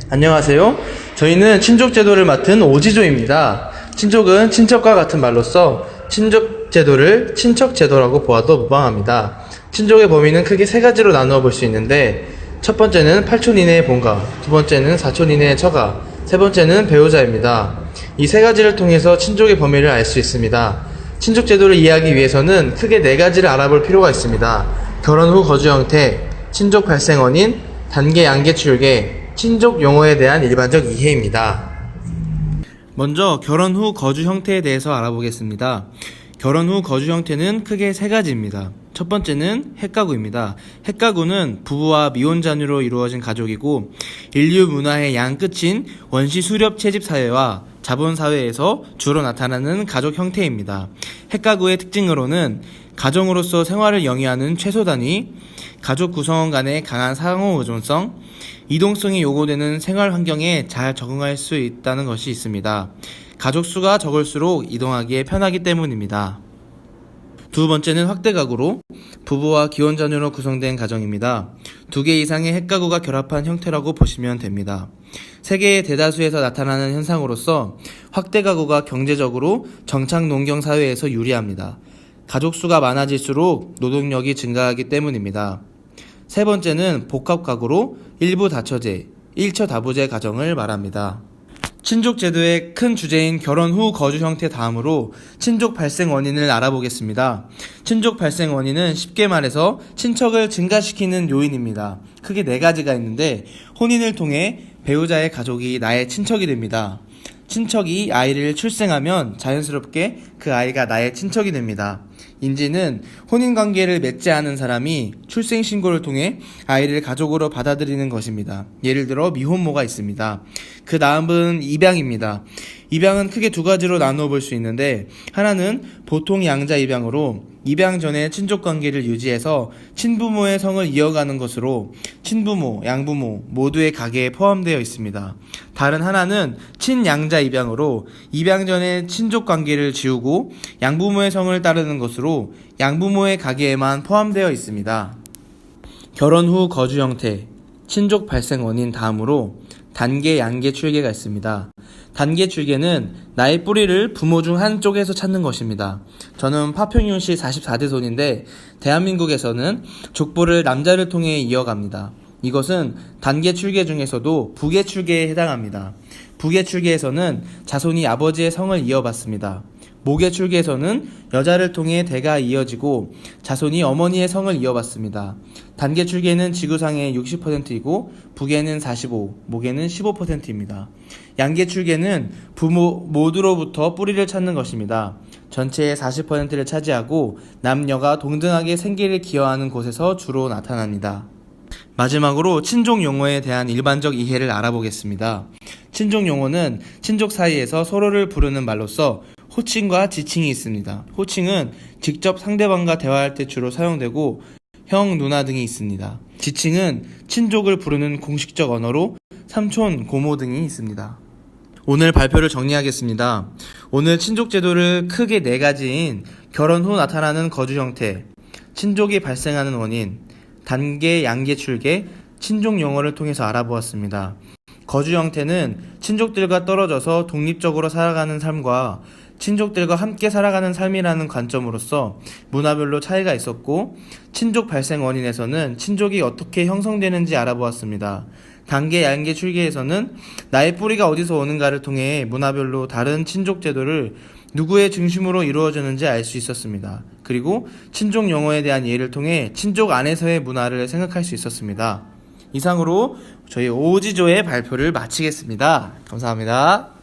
안녕하세요. 저희는 친족 제도를 맡은 오지조입니다. 친족은 친척과 같은 말로써 친족 제도를 친척 제도라고 보아도 무방합니다. 친족의 범위는 크게 세 가지로 나누어 볼 수 있는데, 첫 번째는 8촌 이내의 본가, 두 번째는 4촌 이내의 처가, 세 번째는 배우자입니다. 이 세 가지를 통해서 친족의 범위를 알 수 있습니다. 친족 제도를 이해하기 위해서는 크게 네 가지를 알아볼 필요가 있습니다. 결혼 후 거주 형태, 친족 발생 원인, 단계 양계 출계, 친족 용어에 대한 일반적 이해입니다. 먼저 결혼 후 거주 형태에 대해서 알아보겠습니다. 결혼 후 거주 형태는 크게 세 가지입니다. 첫 번째는 핵가구입니다. 핵가구는 부부와 미혼 자녀로 이루어진 가족이고, 인류 문화의 양 끝인 원시 수렵 채집 사회와 자본 사회에서 주로 나타나는 가족 형태입니다. 핵가구의 특징으로는 가정으로서 생활을 영위하는 최소 단위, 가족 구성원 간의 강한 상호 의존성, 이동성이 요구되는 생활 환경에 잘 적응할 수 있다는 것이 있습니다. 가족 수가 적을수록 이동하기에 편하기 때문입니다. 두 번째는 확대가구로 부부와 기혼자녀로 구성된 가정입니다. 2개 이상의 핵가구가 결합한 형태라고 보시면 됩니다. 세계의 대다수에서 나타나는 현상으로서 확대가구가 경제적으로 정착 농경 사회에서 유리합니다. 가족 수가 많아질수록 노동력이 증가하기 때문입니다. 세 번째는 복합가구로 일부 다처제, 일처다부제 가정을 말합니다. 친족 제도의 큰 주제인 결혼 후 거주 형태 다음으로 친족 발생 원인을 알아보겠습니다. 친족 발생 원인은 쉽게 말해서 친척을 증가시키는 요인입니다. 크게 네 가지가 있는데, 혼인을 통해 배우자의 가족이 나의 친척이 됩니다. 친척이 아이를 출생하면 자연스럽게 그 아이가 나의 친척이 됩니다. 인지는 혼인관계를 맺지 않은 사람이 출생신고를 통해 아이를 가족으로 받아들이는 것입니다. 예를 들어 미혼모가 있습니다. 그 다음은 입양입니다. 입양은 크게 두 가지로 나누어 볼 수 있는데, 하나는 보통 양자 입양으로 입양 전에 친족관계를 유지해서 친부모의 성을 이어가는 것으로 친부모, 양부모 모두의 가계에 포함되어 있습니다. 다른 하나는 친양자 입양으로 입양 전에 친족관계를 지우고 양부모의 성을 따르는 것으로 양부모의 가계에만 포함되어 있습니다. 결혼 후 거주 형태, 친족 발생 원인 다음으로 단계 양계 출계가 있습니다. 단계 출계는 나의 뿌리를 부모 중 한쪽에서 찾는 것입니다. 저는 파평윤시 44대 손인데, 대한민국에서는 족보를 남자를 통해 이어갑니다. 이것은 단계 출계 중에서도 부계 출계에 해당합니다. 부계 출계에서는 자손이 아버지의 성을 이어받습니다. 모계 출계에서는 여자를 통해 대가 이어지고 자손이 어머니의 성을 이어받습니다. 단계 출계는 지구상의 60%이고 부계는 45%, 모계는 15%입니다. 양계 출계는 부모 모두로부터 뿌리를 찾는 것입니다. 전체의 40%를 차지하고 남녀가 동등하게 생계를 기여하는 곳에서 주로 나타납니다. 마지막으로 친족 용어에 대한 일반적 이해를 알아보겠습니다. 친족 용어는 친족 사이에서 서로를 부르는 말로서 호칭과 지칭이 있습니다. 호칭은 직접 상대방과 대화할 때 주로 사용되고 형, 누나 등이 있습니다. 지칭은 친족을 부르는 공식적 언어로 삼촌, 고모 등이 있습니다. 오늘 발표를 정리하겠습니다. 오늘 친족 제도를 크게 네 가지인 결혼 후 나타나는 거주 형태, 친족이 발생하는 원인, 단계 양계 출계, 친족 용어를 통해서 알아보았습니다. 거주 형태는 친족들과 떨어져서 독립적으로 살아가는 삶과 친족들과 함께 살아가는 삶이라는 관점으로서 문화별로 차이가 있었고, 친족 발생 원인에서는 친족이 어떻게 형성되는지 알아보았습니다. 단계 양계 출계에서는 나의 뿌리가 어디서 오는가를 통해 문화별로 다른 친족 제도를 누구의 중심으로 이루어졌는지 알 수 있었습니다. 그리고 친족 용어에 대한 이해를 통해 친족 안에서의 문화를 생각할 수 있었습니다. 이상으로 저희 오지조의 발표를 마치겠습니다. 감사합니다.